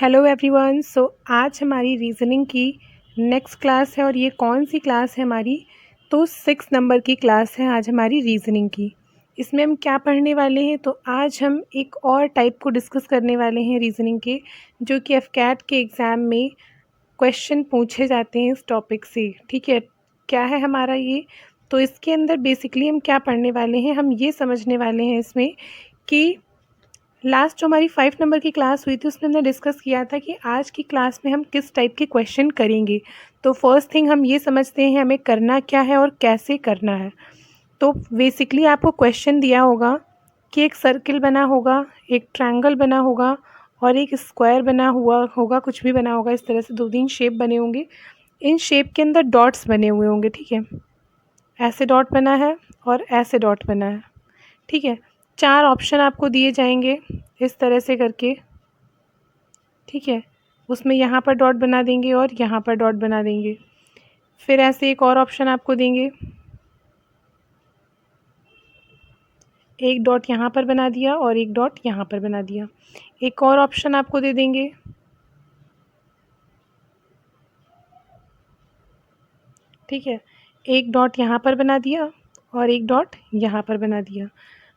Hello everyone. आज हमारी reasoning की नेक्स्ट क्लास है और ये कौन सी क्लास है हमारी? तो 6 नंबर की क्लास है आज हमारी रीजनिंग की। इसमें हम क्या पढ़ने वाले हैं? तो आज हम एक और टाइप को डिस्कस करने वाले हैं रीजनिंग के, जो कि एफकैट के एग्ज़ाम में क्वेश्चन पूछे जाते हैं इस टॉपिक से। ठीक है, क्या है हमारा ये? तो इसके अंदर बेसिकली हम क्या पढ़ने वाले हैं, हम ये समझने वाले हैं इसमें कि लास्ट जो हमारी 5 नंबर की क्लास हुई थी उसमें हमने डिस्कस किया था कि आज की क्लास में हम किस टाइप के क्वेश्चन करेंगे। तो फर्स्ट थिंग हम ये समझते हैं हमें करना क्या है और कैसे करना है। तो बेसिकली आपको क्वेश्चन दिया होगा कि एक सर्किल बना होगा, एक ट्रायंगल बना होगा और एक स्क्वायर बना हुआ होगा, कुछ भी बना होगा। इस तरह से 2-3 शेप बने होंगे। इन शेप के अंदर डॉट्स बने हुए होंगे। ठीक है, ऐसे डॉट बना है और ऐसे डॉट बना है। ठीक है, 4 ऑप्शन आपको दिए जाएंगे इस तरह से करके। ठीक है, उसमें यहाँ पर डॉट बना देंगे और यहाँ पर डॉट बना देंगे। फिर ऐसे एक और ऑप्शन आपको देंगे, एक डॉट यहाँ पर बना दिया और एक डॉट यहाँ पर बना दिया। एक और ऑप्शन आपको दे देंगे, ठीक है, एक डॉट यहाँ पर बना दिया और एक डॉट यहाँ पर बना दिया।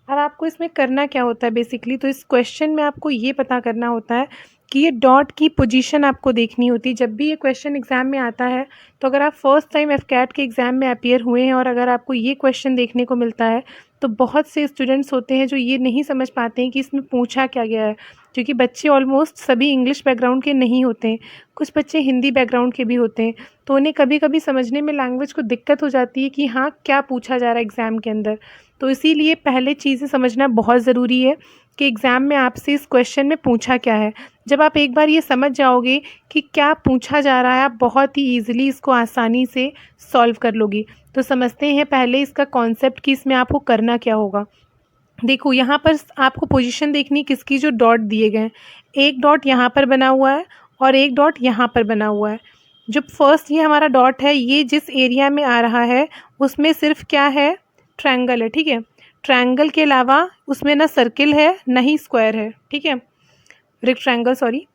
अब आपको इसमें करना क्या होता है बेसिकली? तो इस क्वेश्चन में आपको ये पता करना होता है कि ये डॉट की पोजीशन आपको देखनी होती है। जब भी ये क्वेश्चन एग्ज़ाम में आता है, तो अगर आप फर्स्ट टाइम एफकैट के एग्ज़ाम में अपीयर हुए हैं और अगर आपको ये क्वेश्चन देखने को मिलता है, तो बहुत से स्टूडेंट्स होते हैं जो ये नहीं समझ पाते हैं कि इसमें पूछा क्या गया है, क्योंकि बच्चे ऑलमोस्ट सभी इंग्लिश बैकग्राउंड के नहीं होते हैं, कुछ बच्चे हिंदी बैकग्राउंड के भी होते हैं। तो उन्हें कभी कभी समझने में लैंग्वेज को दिक्कत हो जाती है कि हाँ क्या पूछा जा रहा है एग्ज़ाम के अंदर। तो इसीलिए पहले चीज़ें समझना बहुत ज़रूरी है कि एग्ज़ाम में आपसे इस क्वेश्चन में पूछा क्या है। जब आप एक बार ये समझ जाओगे कि क्या पूछा जा रहा है, आप बहुत ही ईजिली इसको आसानी से सॉल्व कर लोगे। तो समझते हैं पहले इसका कॉन्सेप्ट कि इसमें आपको करना क्या होगा। देखो यहाँ पर आपको पोजीशन देखनी किसकी, जो डॉट दिए गए हैं। एक डॉट यहाँ पर बना हुआ है और एक डॉट यहाँ पर बना हुआ है। जो फर्स्ट ये हमारा डॉट है, ये जिस एरिया में आ रहा है उसमें सिर्फ क्या है, ट्रायंगल है। ठीक है, ट्रायंगल के अलावा उसमें ना सर्किल है ना ही स्क्वायर है। ठीक है, रेक्टेंगल सॉरी।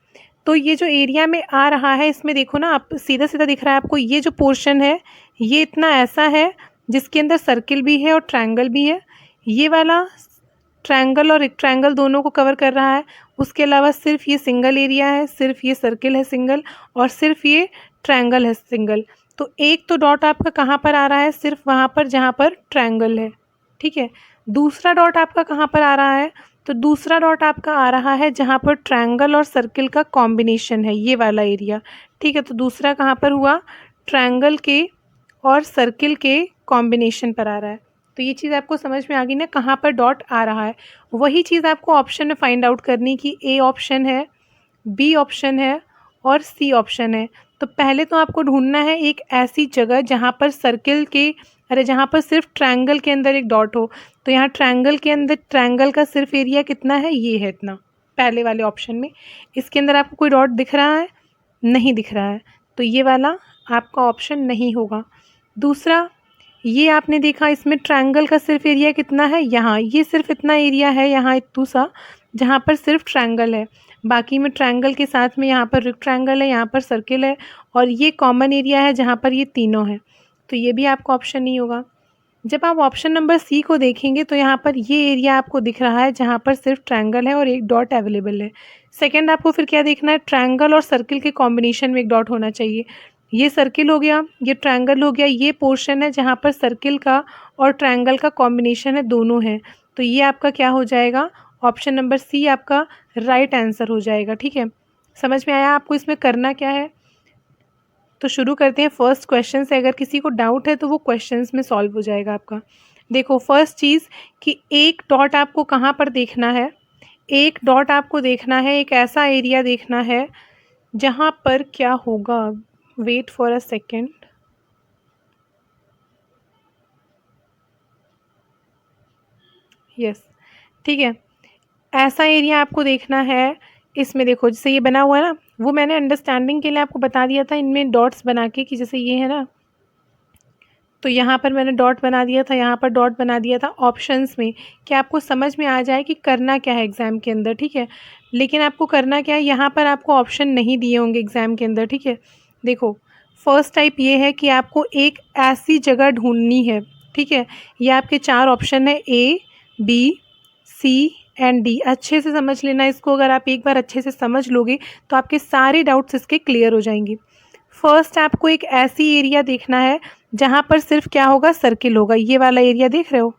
तो ये जो एरिया में आ रहा है इसमें देखो ना, आप सीधा सीधा दिख रहा है आपको, ये जो पोर्शन है ये इतना ऐसा है जिसके अंदर सर्किल भी है और ट्रायंगल भी है। ये वाला ट्रायंगल और रेक्टेंगल दोनों को कवर कर रहा है। उसके अलावा सिर्फ ये सिंगल एरिया है, सिर्फ ये सर्किल है सिंगल और सिर्फ ये ट्रायंगल है सिंगल। तो एक तो डॉट आपका कहाँ पर आ रहा है, सिर्फ वहाँ पर जहाँ पर ट्रायंगल है। ठीक है, दूसरा डॉट आपका कहाँ पर आ रहा है? तो दूसरा डॉट आपका आ रहा है जहाँ पर ट्रायंगल और सर्किल का कॉम्बिनेशन है, ये वाला एरिया। ठीक है, तो दूसरा कहाँ पर हुआ? ट्रायंगल के और सर्किल के कॉम्बिनेशन पर आ रहा है। तो ये चीज़ आपको समझ में आ गई ना, कहाँ पर डॉट आ रहा है। वही चीज़ आपको ऑप्शन में फाइंड आउट करनी कि ए ऑप्शन है, बी ऑप्शन है और सी ऑप्शन है। तो पहले तो आपको ढूंढना है एक ऐसी जगह जहाँ पर सर्किल के जहाँ पर सिर्फ ट्रायंगल के अंदर एक डॉट हो। तो यहाँ ट्रायंगल के अंदर ट्रायंगल का सिर्फ एरिया कितना है, ये है इतना, पहले वाले ऑप्शन में। इसके अंदर आपको कोई डॉट दिख रहा है? नहीं दिख रहा है, तो ये वाला आपका ऑप्शन नहीं होगा। दूसरा, ये आपने देखा इसमें ट्रायंगल का सिर्फ एरिया कितना है, यहाँ ये सिर्फ इतना एरिया है, यहाँ इतना सा जहाँ पर सिर्फ ट्रायंगल है। बाकी में ट्रायंगल के साथ में यहाँ पर रेक्टेंगल है, यहाँ पर सर्किल है और ये कॉमन एरिया है जहाँ पर ये तीनों हैं। तो ये भी आपका ऑप्शन नहीं होगा। जब आप ऑप्शन नंबर सी को देखेंगे तो यहाँ पर ये एरिया आपको दिख रहा है जहाँ पर सिर्फ ट्रायंगल है और एक डॉट अवेलेबल है। सेकंड आपको फिर क्या देखना है, ट्रायंगल और सर्किल के कॉम्बिनेशन में एक डॉट होना चाहिए। ये सर्किल हो गया, ये ट्रायंगल हो गया, ये पोर्शन है जहाँ पर सर्किल का और ट्रायंगल का कॉम्बिनेशन है, दोनों हैं। तो ये आपका क्या हो जाएगा, ऑप्शन नंबर सी आपका राइट आंसर हो जाएगा। ठीक है, समझ में आया आपको इसमें करना क्या है? तो शुरू करते हैं फर्स्ट क्वेश्चन से। अगर किसी को डाउट है तो वो क्वेश्चंस में सॉल्व हो जाएगा आपका। देखो फर्स्ट चीज़ कि एक डॉट आपको कहाँ पर देखना है, एक डॉट आपको देखना है, एक ऐसा एरिया देखना है जहाँ पर क्या होगा, wait for a second. Yes, ठीक है, ऐसा एरिया आपको देखना है। इसमें देखो जैसे ये बना हुआ है ना, वो मैंने अंडरस्टैंडिंग के लिए आपको बता दिया था इनमें डॉट्स बना के कि जैसे ये है ना, तो यहाँ पर मैंने डॉट बना दिया था, यहाँ पर डॉट बना दिया था ऑप्शंस में, कि आपको समझ में आ जाए कि करना क्या है एग्ज़ाम के अंदर, ठीक है। लेकिन आपको करना क्या है, यहाँ पर आपको ऑप्शन नहीं दिए होंगे एग्ज़ाम के अंदर, ठीक है। देखो, फर्स्ट टाइप ये है कि आपको एक ऐसी जगह ढूंढनी है, ठीक है। ये आपके 4 ऑप्शन है, ए, बी, सी एंड डी। अच्छे से समझ लेना इसको, अगर आप एक बार अच्छे से समझ लोगे तो आपके सारे डाउट्स इसके क्लियर हो जाएंगे। फर्स्ट आपको एक ऐसी एरिया देखना है जहाँ पर सिर्फ क्या होगा, सर्किल होगा। ये वाला एरिया देख रहे हो,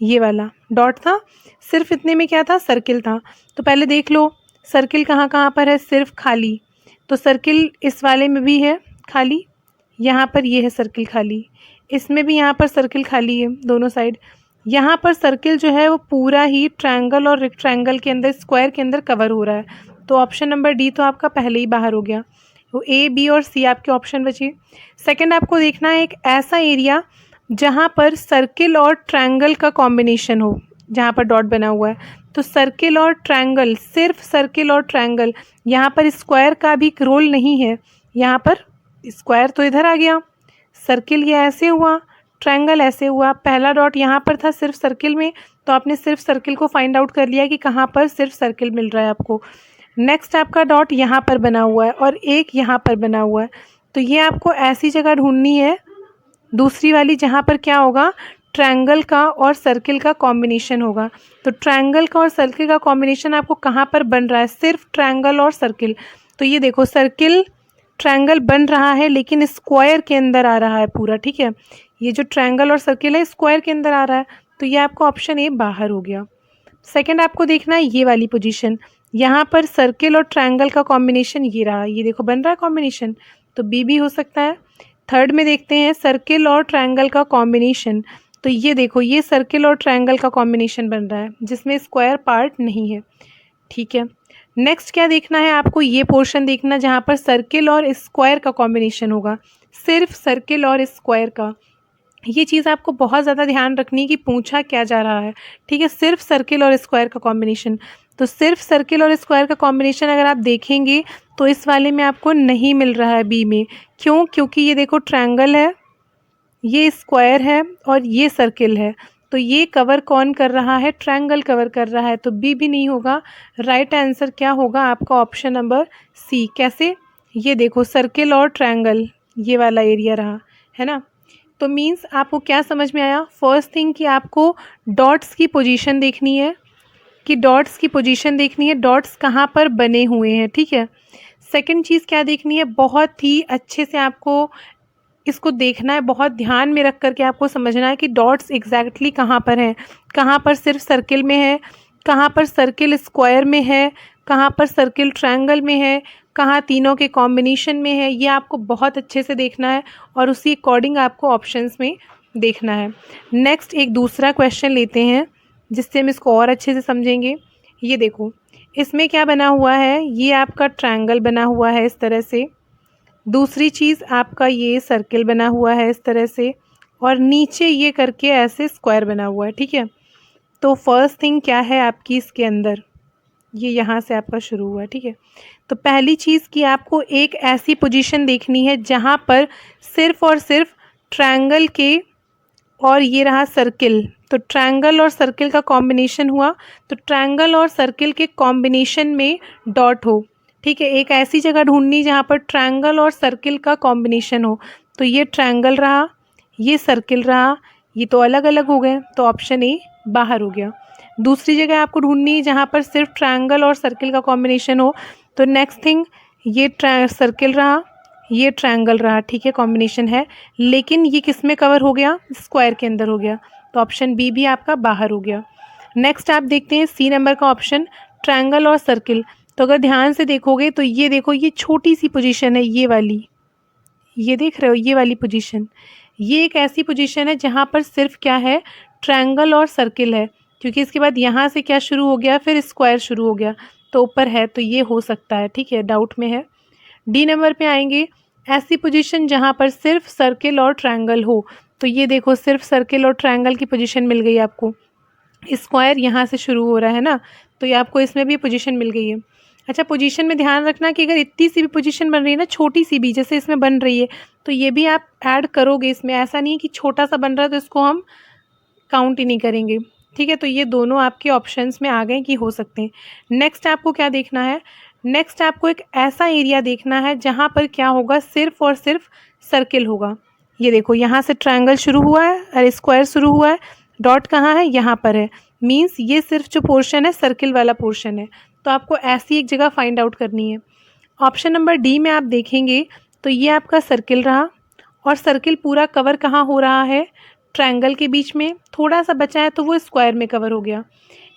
ये वाला डॉट था, सिर्फ इतने में क्या था, सर्किल था। तो पहले देख लो सर्किल कहाँ कहाँ पर है, सिर्फ खाली। तो सर्किल इस वाले में भी है खाली, यहाँ पर ये है सर्किल खाली, इसमें भी यहाँ पर सर्किल खाली है दोनों साइड। यहाँ पर सर्किल जो है वो पूरा ही ट्रायंगल और रेक्टेंगल के अंदर, स्क्वायर के अंदर कवर हो रहा है। तो ऑप्शन नंबर डी तो आपका पहले ही बाहर हो गया। तो ए, बी और सी आपके ऑप्शन बचे। सेकंड आपको देखना है एक ऐसा एरिया जहाँ पर सर्किल और ट्रायंगल का कॉम्बिनेशन हो, जहाँ पर डॉट बना हुआ है। तो सर्किल और ट्रायंगल, सिर्फ सर्किल और ट्रायंगल, यहाँ पर स्क्वायर का भी रोल नहीं है। यहाँ पर स्क्वायर तो इधर आ गया, सर्किल ये ऐसे हुआ, ट्रायंगल ऐसे हुआ। पहला डॉट यहाँ पर था सिर्फ सर्किल में, तो आपने सिर्फ सर्किल को फाइंड आउट कर लिया कि कहाँ पर सिर्फ सर्किल मिल रहा है आपको। नेक्स्ट आपका डॉट यहाँ पर बना हुआ है और एक यहाँ पर बना हुआ है। तो ये आपको ऐसी जगह ढूंढनी है दूसरी वाली जहाँ पर क्या होगा, ट्रायंगल का और सर्किल का कॉम्बिनेशन होगा। तो ट्रायंगल का और सर्किल का कॉम्बिनेशन आपको कहाँ पर बन रहा है, सिर्फ ट्रायंगल और सर्किल। तो ये देखो सर्किल ट्रायंगल बन रहा है लेकिन स्क्वायर के अंदर आ रहा है पूरा, ठीक है। ये जो ट्रायंगल और सर्किल है स्क्वायर के अंदर आ रहा है, तो ये आपका ऑप्शन ए बाहर हो गया। सेकंड आपको देखना है ये वाली पोजीशन, यहाँ पर सर्किल और ट्रायंगल का कॉम्बिनेशन ये रहा, ये देखो बन रहा है कॉम्बिनेशन, तो बी भी हो सकता है। थर्ड में देखते हैं सर्किल और ट्रायंगल का कॉम्बिनेशन, तो ये देखो ये सर्किल और ट्रायंगल का कॉम्बिनेशन बन रहा है जिसमें स्क्वायर पार्ट नहीं है, ठीक है। नेक्स्ट क्या देखना है आपको, ये पोर्शन देखना जहाँ पर सर्किल और स्क्वायर का कॉम्बिनेशन होगा, सिर्फ सर्किल और स्क्वायर का। ये चीज़ आपको बहुत ज़्यादा ध्यान रखनी है कि पूछा क्या जा रहा है, ठीक है। सिर्फ सर्किल और स्क्वायर का कॉम्बिनेशन, तो सिर्फ सर्किल और स्क्वायर का कॉम्बिनेशन अगर आप देखेंगे तो इस वाले में आपको नहीं मिल रहा है बी में। क्यों? क्योंकि ये देखो ट्रायंगल है, ये स्क्वायर है और ये सर्किल है, तो ये कवर कौन कर रहा है, ट्रायंगल कवर कर रहा है, तो बी भी नहीं होगा। राइट आंसर क्या होगा आपका, ऑप्शन नंबर सी। कैसे? ये देखो सर्किल और ट्रायंगल ये वाला एरिया रहा है ना। तो मीन्स आपको क्या समझ में आया, फर्स्ट थिंग कि आपको डॉट्स की पोजीशन देखनी है, कि डॉट्स की पोजीशन देखनी है, डॉट्स कहाँ पर बने हुए हैं, ठीक है। सेकंड चीज़ क्या देखनी है, बहुत ही अच्छे से आपको इसको देखना है, बहुत ध्यान में रख करके आपको समझना है कि डॉट्स एग्जैक्टली कहाँ पर हैं, कहाँ पर सिर्फ सर्किल में है, कहाँ पर सर्किल स्क्वायर में है, कहाँ पर सर्किल ट्रायंगल में है, कहाँ तीनों के कॉम्बिनेशन में है। ये आपको बहुत अच्छे से देखना है और उसी अकॉर्डिंग आपको ऑप्शंस में देखना है। नेक्स्ट एक दूसरा क्वेश्चन लेते हैं जिससे हम इसको और अच्छे से समझेंगे। ये देखो इसमें क्या बना हुआ है, ये आपका ट्रायंगल बना हुआ है इस तरह से, दूसरी चीज़ आपका ये सर्किल बना हुआ है इस तरह से, और नीचे ये करके ऐसे स्क्वायर बना हुआ है, ठीक है। तो फर्स्ट थिंग क्या है आपकी इसके अंदर, ये यहाँ से आपका शुरू हुआ है, ठीक है। तो पहली चीज़ कि आपको एक ऐसी पोजीशन देखनी है जहाँ पर सिर्फ और सिर्फ ट्रायंगल के और ये रहा सर्किल, तो ट्रायंगल और सर्किल का कॉम्बिनेशन हुआ, तो ट्रायंगल और सर्किल के कॉम्बिनेशन में डॉट हो, ठीक है। एक ऐसी जगह ढूंढनी जहाँ पर ट्रायंगल और सर्किल का कॉम्बिनेशन हो, तो ये ट्रायंगल रहा, ये सर्किल रहा, ये तो अलग अलग हो गए, तो ऑप्शन ए बाहर हो गया। दूसरी जगह आपको ढूंढनी है जहाँ पर सिर्फ ट्रायंगल और सर्किल का कॉम्बिनेशन हो, तो नेक्स्ट थिंग ये सर्किल रहा, ये ट्रायंगल रहा, ठीक है, कॉम्बिनेशन है, लेकिन ये किस में कवर हो गया, स्क्वायर के अंदर हो गया, तो ऑप्शन बी भी आपका बाहर हो गया। नेक्स्ट आप देखते हैं सी नंबर का ऑप्शन, ट्रायंगल और सर्किल। तो अगर ध्यान से देखोगे तो ये देखो ये छोटी सी पोजीशन है, ये वाली, ये देख रहे हो ये वाली पोजीशन, ये एक ऐसी पोजीशन है जहाँ पर सिर्फ क्या है, ट्रायंगल और सर्किल है, क्योंकि इसके बाद यहाँ से क्या शुरू हो गया, फिर स्क्वायर शुरू हो गया, तो ऊपर है, तो ये हो सकता है, ठीक है, डाउट में है। डी नंबर पे आएंगे, ऐसी पोजीशन जहाँ पर सिर्फ सर्किल और ट्रायंगल हो, तो ये देखो सिर्फ सर्किल और ट्रायंगल की पोजीशन मिल गई आपको, स्क्वायर यहाँ से शुरू हो रहा है ना, तो ये आपको इसमें भी पोजीशन मिल गई है। अच्छा, पोजीशन में ध्यान रखना कि अगर इतनी सी भी पोजीशन बन रही है ना, छोटी सी भी जैसे इसमें बन रही है, तो ये भी आप ऐड करोगे इसमें। ऐसा नहीं है कि छोटा सा बन रहा है तो इसको हम काउंट ही नहीं करेंगे। ठीक है, तो ये दोनों आपके ऑप्शंस में आ गए कि हो सकते हैं। नेक्स्ट आपको क्या देखना है, नेक्स्ट आपको एक ऐसा एरिया देखना है जहाँ पर क्या होगा, सिर्फ और सिर्फ सर्किल होगा। ये देखो, यहाँ से ट्रायंगल शुरू हुआ है और स्क्वायर शुरू हुआ है, डॉट कहाँ है, यहाँ पर है। मीन्स ये सिर्फ जो पोर्शन है सर्किल वाला पोर्शन है। तो आपको ऐसी एक जगह फाइंड आउट करनी है। ऑप्शन नंबर डी में आप देखेंगे तो ये आपका सर्किल रहा, और सर्किल पूरा कवर कहाँ हो रहा है, ट्रायंगल के बीच में। थोड़ा सा बचा है तो वो स्क्वायर में कवर हो गया।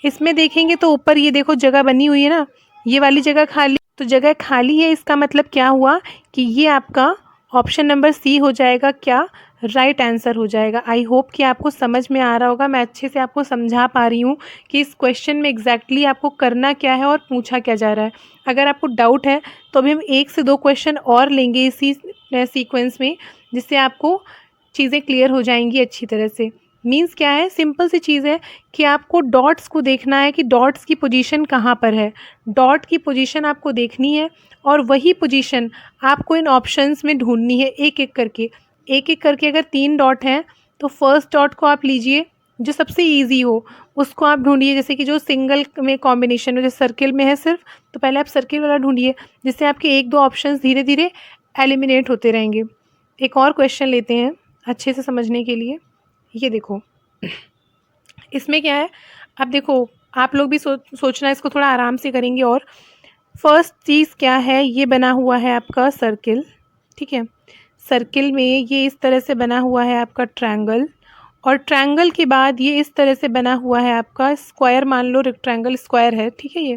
इसमें देखेंगे तो ऊपर ये देखो जगह बनी हुई है ना, ये वाली जगह खाली, तो जगह खाली है, इसका मतलब क्या हुआ कि ये आपका ऑप्शन नंबर सी हो जाएगा, क्या राइट आंसर हो जाएगा। आई होप कि आपको समझ में आ रहा होगा, मैं अच्छे से आपको समझा पा रही हूँ कि इस क्वेश्चन में एग्जैक्टली आपको करना क्या है और पूछा क्या जा रहा है। अगर आपको डाउट है तो अभी हम 1 से 2 क्वेश्चन और लेंगे इसी सीक्वेंस में, जिससे आपको चीज़ें क्लियर हो जाएंगी अच्छी तरह से। मीन्स क्या है, सिंपल सी चीज़ है कि आपको डॉट्स को देखना है कि डॉट्स की पोजीशन कहाँ पर है। डॉट की पोजीशन आपको देखनी है और वही पोजीशन आपको इन ऑप्शंस में ढूंढनी है, एक एक करके। एक एक करके अगर 3 डॉट हैं तो फर्स्ट डॉट को आप लीजिए, जो सबसे ईजी हो उसको आप ढूंढिए। जैसे कि जो सिंगल में कॉम्बिनेशन में, जैसे सर्किल में है सिर्फ, तो पहले आप सर्किल वाला ढूंढिए, जिससे आपके 1-2 ऑप्शंस धीरे धीरे एलिमिनेट होते रहेंगे। एक और क्वेश्चन लेते हैं अच्छे से समझने के लिए। ये देखो, इसमें क्या है, अब देखो आप लोग भी सोचना, इसको थोड़ा आराम से करेंगे। और फर्स्ट चीज़ क्या है, ये बना हुआ है आपका सर्किल। ठीक है, सर्किल में ये इस तरह से बना हुआ है आपका ट्रायंगल, और ट्रायंगल के बाद ये इस तरह से बना हुआ है आपका स्क्वायर। मान लो रेक्टेंगल स्क्वायर है, ठीक है। ये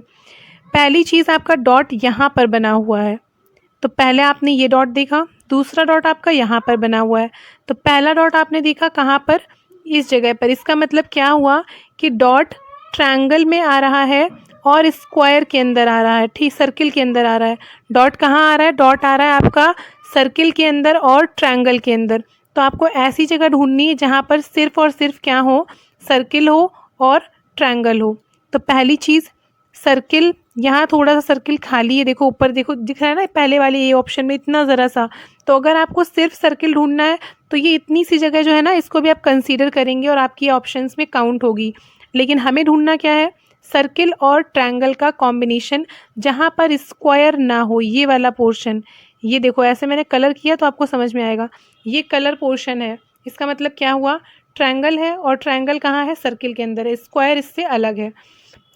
पहली चीज़ आपका डॉट यहाँ पर बना हुआ है, तो पहले आपने ये डॉट देखा, दूसरा डॉट आपका यहाँ पर बना हुआ है। तो पहला डॉट आपने देखा कहाँ पर, इस जगह पर। इसका मतलब क्या हुआ कि डॉट ट्रायंगल में आ रहा है और स्क्वायर के अंदर आ रहा है, ठीक, सर्किल के अंदर आ रहा है। डॉट कहाँ आ रहा है, डॉट आ रहा है आपका सर्किल के अंदर और ट्रायंगल के अंदर। तो आपको ऐसी जगह ढूंढनी है जहाँ पर सिर्फ और सिर्फ क्या हो, सर्किल हो और ट्रायंगल हो। तो पहली चीज़ सर्किल, यहाँ थोड़ा सा सर्किल खाली है, देखो ऊपर देखो दिख रहा है ना, पहले वाले ए ऑप्शन में इतना ज़रा सा। तो अगर आपको सिर्फ सर्किल ढूंढना है तो ये इतनी सी जगह जो है ना, इसको भी आप कंसीडर करेंगे और आपकी ऑप्शंस में काउंट होगी। लेकिन हमें ढूंढना क्या है, सर्किल और ट्रायंगल का कॉम्बिनेशन जहाँ पर स्क्वायर ना हो, ये वाला पोर्शन। ये देखो ऐसे मैंने कलर किया तो आपको समझ में आएगा, ये कलर पोर्शन है। इसका मतलब क्या हुआ, ट्रायंगल है और ट्रायंगल कहाँ है, सर्किल के अंदर है, स्क्वायर इससे अलग है।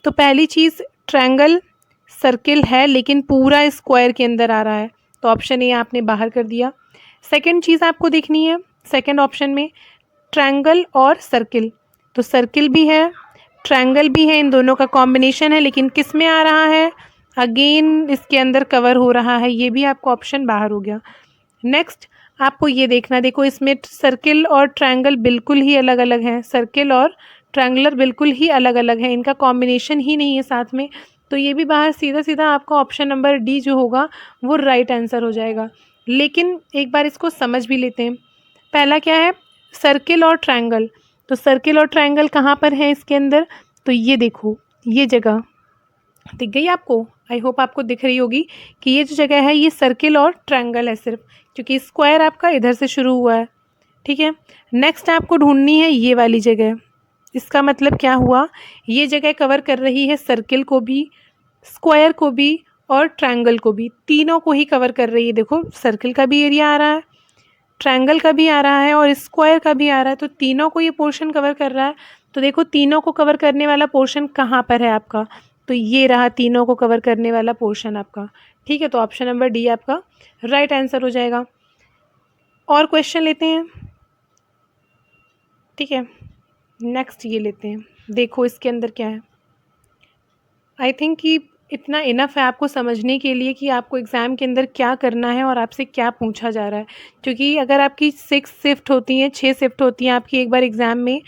तो पहली चीज़, ट्रायंगल सर्किल है लेकिन पूरा स्क्वायर के अंदर आ रहा है, तो ऑप्शन ए आपने बाहर कर दिया। सेकंड चीज़ आपको देखनी है, सेकंड ऑप्शन में ट्रायंगल और सर्किल, तो सर्किल भी है ट्रायंगल भी है, इन दोनों का कॉम्बिनेशन है, लेकिन किस में आ रहा है, अगेन इसके अंदर कवर हो रहा है, ये भी आपको ऑप्शन बाहर हो गया। नेक्स्ट आपको ये देखना, देखो इसमें सर्किल और ट्रायंगल बिल्कुल ही अलग अलग हैं, सर्किल और ट्रायंगुलर बिल्कुल ही अलग अलग है, इनका कॉम्बिनेशन ही नहीं है साथ में। तो ये भी बाहर, सीधा सीधा आपका ऑप्शन नंबर डी जो होगा वो राइट आंसर हो जाएगा। लेकिन एक बार इसको समझ भी लेते हैं। पहला क्या है, सर्किल और ट्रायंगल। तो सर्किल और ट्रायंगल कहाँ पर है इसके अंदर, तो ये देखो, ये जगह दिख गई आपको, आई होप आपको दिख रही होगी कि ये जो जगह है ये सर्किल और ट्रायंगल है सिर्फ, क्योंकि स्क्वायर आपका इधर से शुरू हुआ है। ठीक है, नेक्स्ट आपको ढूंढनी है ये वाली जगह। इसका मतलब क्या हुआ, ये जगह कवर कर रही है सर्किल को भी, स्क्वायर को भी और ट्रायंगल को भी, तीनों को ही कवर कर रही है। देखो सर्किल का भी एरिया आ रहा है, ट्रायंगल का भी आ रहा है और स्क्वायर का भी आ रहा है, तो तीनों को ये पोर्शन कवर कर रहा है। तो देखो तीनों को कवर करने वाला पोर्शन कहाँ पर है आपका, तो ये रहा तीनों को कवर करने वाला पोर्शन आपका। ठीक है, तो ऑप्शन नंबर डी आपका राइट आंसर हो जाएगा। और क्वेश्चन लेते हैं, ठीक है, नेक्स्ट ये लेते हैं। देखो इसके अंदर क्या है, आई थिंक कि इतना इनफ है आपको समझने के लिए कि आपको एग्ज़ाम के अंदर क्या करना है और आपसे क्या पूछा जा रहा है। क्योंकि अगर आपकी 6 शिफ्ट होती हैं, 6 शिफ्ट होती हैं आपकी एक बार एग्ज़ाम में,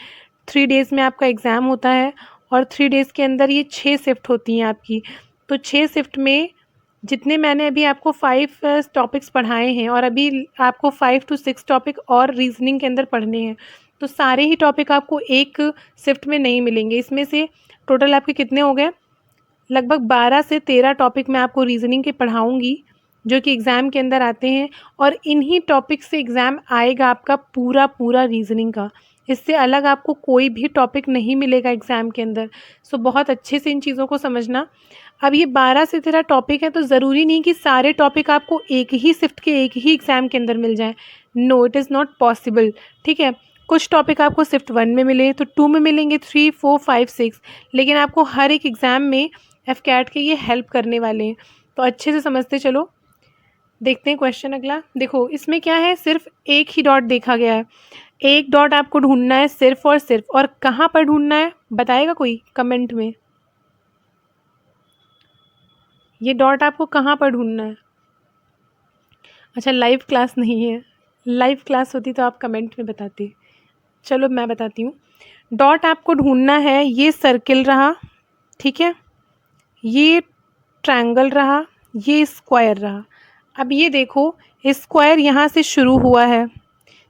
3 डेज़ में आपका एग्ज़ाम होता है और 3 डेज़ के अंदर ये 6 शिफ्ट होती हैं आपकी। तो 6 शिफ्ट में जितने मैंने अभी आपको 5 टॉपिक्स पढ़ाए हैं और अभी आपको 5 to 6 टॉपिक और रीजनिंग के अंदर पढ़ने हैं, तो सारे ही टॉपिक आपको एक शिफ्ट में नहीं मिलेंगे। इसमें से टोटल आपके कितने हो गए, लगभग 12 से 13 टॉपिक मैं आपको रीज़निंग के पढ़ाऊँगी जो कि एग्ज़ाम के अंदर आते हैं, और इन्हीं टॉपिक से एग्ज़ाम आएगा आपका पूरा रीज़निंग का। इससे अलग आपको कोई भी टॉपिक नहीं मिलेगा एग्ज़ाम के अंदर। सो बहुत अच्छे से इन चीज़ों को समझना। अब ये 12 से 13 टॉपिक है, तो ज़रूरी नहीं कि सारे टॉपिक आपको एक ही शिफ्ट के एक ही एग्ज़ाम के अंदर मिल जाएँ। No, it is not possible, ठीक है। कुछ टॉपिक आपको शिफ्ट 1 में मिले तो 2 में मिलेंगे, 3, 4, 5, 6, लेकिन आपको हर एक एग्ज़ाम में एफकेट के ये हेल्प करने वाले हैं। तो अच्छे से समझते चलो। देखते हैं क्वेश्चन अगला। देखो इसमें क्या है, सिर्फ एक ही डॉट देखा गया है। एक डॉट आपको ढूंढना है सिर्फ और सिर्फ, और कहाँ पर ढूंढना है बताएगा कोई कमेंट में। ये डॉट आपको कहाँ पर ढूंढना है? अच्छा, लाइव क्लास नहीं है। लाइव क्लास होती तो आप कमेंट में बताते। चलो मैं बताती हूँ। डॉट आपको ढूंढना है, ये सर्किल रहा, ठीक है, ये ट्रायंगल रहा, ये स्क्वायर रहा। अब ये देखो, स्क्वायर यहाँ से शुरू हुआ है,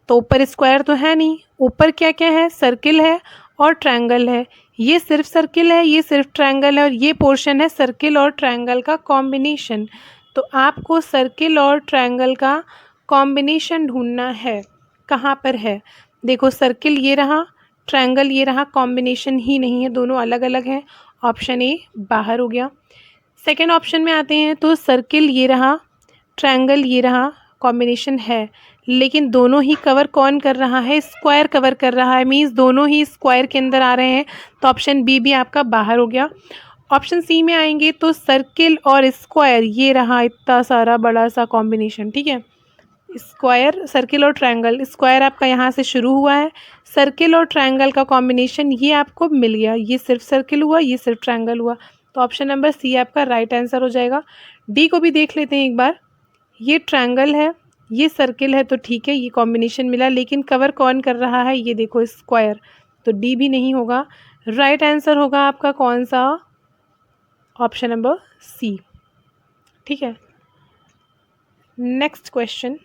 तो ऊपर स्क्वायर तो है नहीं, ऊपर क्या क्या है, सर्किल है और ट्रायंगल है। ये सिर्फ सर्किल है, ये सिर्फ ट्रायंगल है, और ये पोर्शन है सर्किल और ट्रायंगल का कॉम्बिनेशन। तो आपको सर्किल और ट्रायंगल का कॉम्बिनेशन ढूंढना है। कहाँ पर है? देखो सर्किल ये रहा, ट्रायंगल ये रहा, कॉम्बिनेशन ही नहीं है, दोनों अलग अलग हैं। ऑप्शन ए बाहर हो गया। सेकेंड ऑप्शन में आते हैं तो सर्किल ये रहा, ट्रायंगल ये रहा, कॉम्बिनेशन है, लेकिन दोनों ही कवर कौन कर रहा है? स्क्वायर कवर कर रहा है, मीन्स दोनों ही स्क्वायर के अंदर आ रहे हैं। तो ऑप्शन बी भी आपका बाहर हो गया। ऑप्शन सी में आएंगे तो सर्किल और स्क्वायर ये रहा, इतना सारा बड़ा सा कॉम्बिनेशन, ठीक है। स्क्वायर, सर्किल और ट्रायंगल, स्क्वायर आपका यहाँ से शुरू हुआ है, सर्किल और ट्रायंगल का कॉम्बिनेशन ये आपको मिल गया। ये सिर्फ सर्किल हुआ, ये सिर्फ ट्रायंगल हुआ, तो ऑप्शन नंबर सी आपका राइट आंसर हो जाएगा। डी को भी देख लेते हैं एक बार। ये ट्रायंगल है, ये सर्किल है, तो ठीक है, ये कॉम्बिनेशन मिला, लेकिन कवर कौन कर रहा है? ये देखो स्क्वायर, तो डी भी नहीं होगा। राइट आंसर होगा आपका कौन सा? ऑप्शन नंबर सी, ठीक है। नेक्स्ट क्वेश्चन,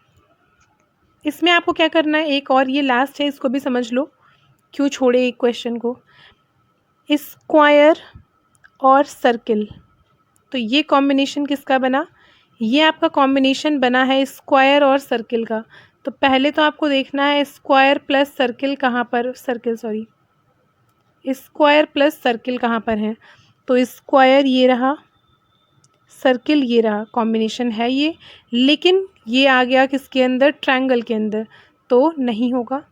इसमें आपको क्या करना है, एक और ये लास्ट है, इसको भी समझ लो, क्यों छोड़े एक क्वेश्चन को। स्क्वायर और सर्किल, तो ये कॉम्बिनेशन किसका बना? ये आपका कॉम्बिनेशन बना है स्क्वायर और सर्किल का। तो पहले तो आपको देखना है स्क्वायर प्लस सर्किल कहाँ पर, circle sorry, square plus circle कहाँ पर है। तो स्क्वायर ये रहा, सर्किल ये रहा, कॉम्बिनेशन है ये, लेकिन ये आ गया किसके अंदर? ट्रायंगल के अंदर, तो नहीं होगा।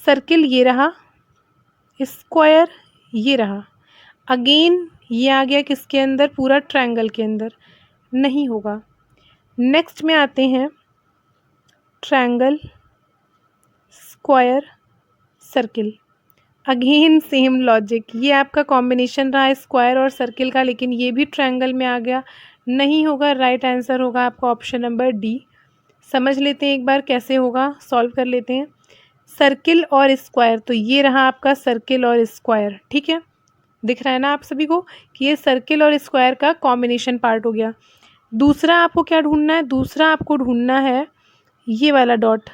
सर्किल ये रहा, स्क्वायर ये रहा, अगेन ये आ गया किसके अंदर? पूरा ट्रायंगल के अंदर, नहीं होगा। नेक्स्ट में आते हैं triangle, square, circle, again same logic, ये आपका कॉम्बिनेशन रहा स्क्वायर और सर्किल का, लेकिन ये भी ट्रायंगल में आ गया, नहीं होगा। राइट आंसर होगा आपका ऑप्शन नंबर डी। समझ लेते हैं एक बार कैसे होगा, सॉल्व कर लेते हैं। सर्किल और स्क्वायर, तो ये रहा आपका सर्किल और स्क्वायर, ठीक है, दिख रहा है ना आप सभी को कि ये सर्किल और स्क्वायर का कॉम्बिनेशन पार्ट हो गया। दूसरा आपको क्या ढूंढना है? दूसरा आपको ढूंढना है ये वाला डॉट,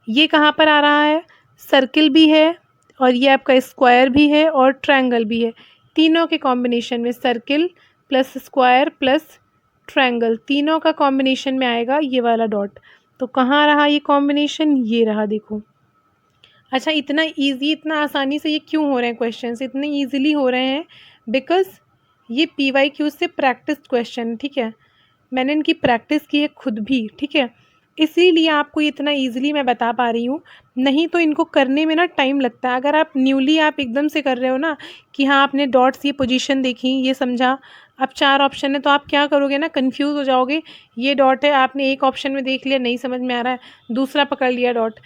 ये कहाँ पर आ रहा है? सर्किल भी है और ये आपका स्क्वायर भी है और ट्रायंगल भी है, तीनों के कॉम्बिनेशन में, circle plus square plus triangle, तीनों का कॉम्बिनेशन में आएगा ये वाला डॉट। तो कहाँ रहा ये कॉम्बिनेशन? ये रहा, देखो। अच्छा, इतना इजी, इतना आसानी से ये क्यों हो रहे हैं क्वेश्चंस? इतने इजीली हो रहे हैं बिकॉज़ ये PYQ से प्रैक्टिस क्वेश्चन, ठीक है, मैंने इनकी प्रैक्टिस की है खुद भी, ठीक है, इसीलिए आपको इतना इजीली मैं बता पा रही हूँ। नहीं तो इनको करने में ना टाइम लगता है। अगर आप न्यूली आप एकदम से कर रहे हो ना कि हाँ आपने डॉट्स, ये पोजीशन देखी, ये समझा, अब 4 ऑप्शन है, तो आप क्या करोगे ना, कंफ्यूज हो जाओगे। ये डॉट है, आपने एक ऑप्शन में देख लिया, नहीं समझ में आ रहा है, दूसरा पकड़ लिया डॉट।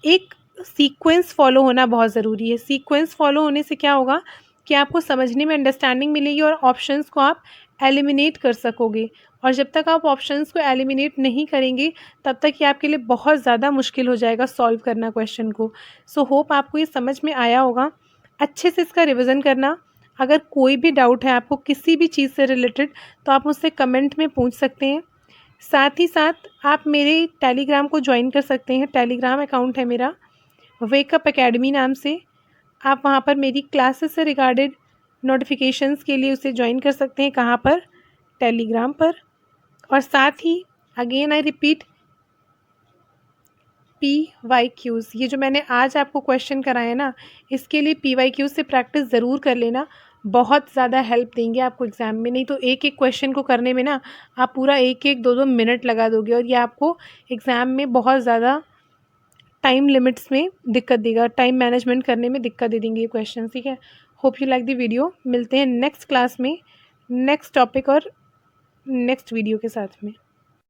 एक सीक्वेंस फॉलो होना बहुत ज़रूरी है। सीक्वेंस फॉलो होने से क्या होगा कि आपको समझने में अंडरस्टैंडिंग मिलेगी और ऑप्शंस को आप एलिमिनेट कर सकोगे। और जब तक आप ऑप्शंस को एलिमिनेट नहीं करेंगे तब तक ये आपके लिए बहुत ज़्यादा मुश्किल हो जाएगा सॉल्व करना क्वेश्चन को। सो होप आपको ये समझ में आया होगा। अच्छे से इसका रिवीजन करना। अगर कोई भी डाउट है आपको किसी भी चीज़ से रिलेटेड तो आप मुझसे कमेंट में पूछ सकते हैं। साथ ही साथ आप मेरे टेलीग्राम को ज्वाइन कर सकते हैं। टेलीग्राम अकाउंट है मेरा वेकअप एकेडमी नाम से। आप वहाँ पर मेरी क्लासेस से रिगार्डेड नोटिफिकेशंस के लिए उसे ज्वाइन कर सकते हैं कहाँ पर, टेलीग्राम पर। और साथ ही अगेन आई रिपीट, PYQs, ये जो मैंने आज आपको क्वेश्चन कराए ना, इसके लिए PYQs से प्रैक्टिस ज़रूर कर लेना, बहुत ज़्यादा हेल्प देंगे आपको एग्ज़ाम में। नहीं तो एक एक क्वेश्चन को करने में ना आप पूरा एक एक दो दो मिनट लगा दोगे और ये आपको एग्ज़ाम में बहुत ज़्यादा टाइम लिमिट्स में दिक्कत देगा, टाइम मैनेजमेंट करने में दिक्कत दे देंगे ये क्वेश्चन, ठीक है। Hope you like the video. मिलते हैं नेक्स्ट क्लास में नेक्स्ट टॉपिक और नेक्स्ट वीडियो के साथ में।